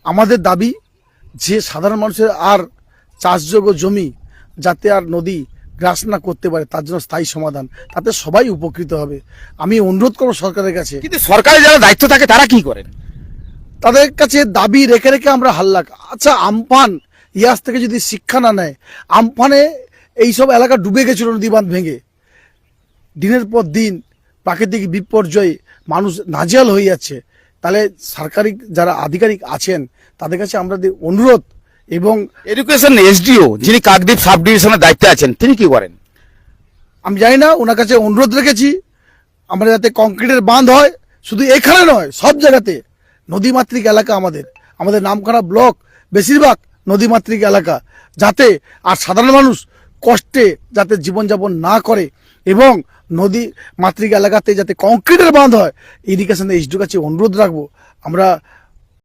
আমাদের দাবি যে সাধারণ মানুষের আর চাষযোগ্য জমি যাতে আর নদী গ্রাস না করতে পারে তার জন্য স্থায়ী সমাধান, তাতে সবাই উপকৃত হবে। আমি অনুরোধ করব সরকারের কাছে। কিন্তু সরকারের যারা দায়িত্ব থাকে তারা কি করেন? তাদের কাছে দাবি রেখে রেখে আমরা হাল্লা। আচ্ছা, আমফান ইয়াস থেকে যদি শিক্ষা না নেয়, আমফানে এইসব এলাকা ডুবে গেছিল নদী বাঁধ ভেঙে, দিনের পর দিন প্রাকৃতিক বিপর্যয়ে মানুষ নাজেহাল হয়ে যাচ্ছে। তাহলে সরকারি যারা আধিকারিক আছেন তাদের কাছে আমাদের অনুরোধ। এবং এডুকেশন এসডিও যিনি কাকদ্বীপ সাব ডিভিশনের দায়িত্বে আছেন তিনি কি করেন? আমি জানি না, ওনার কাছে অনুরোধ রেখেছি আমরা যাতে কংক্রিটের বাঁধ হয়, শুধু এখানে নয় সব জায়গাতে। নদীমাতৃক এলাকা আমাদের নামখানা ব্লক বেশিরভাগ নদীমাতৃক এলাকা, যাতে আর সাধারণ মানুষ কষ্টে যাতে জীবনযাপন না করে এবং নদী মাতৃক এলাকাতে যাতে কংক্রিটের বাঁধ হয়। ইরিগেশন এসডিওর কাছে অনুরোধ রাখবো আমরা।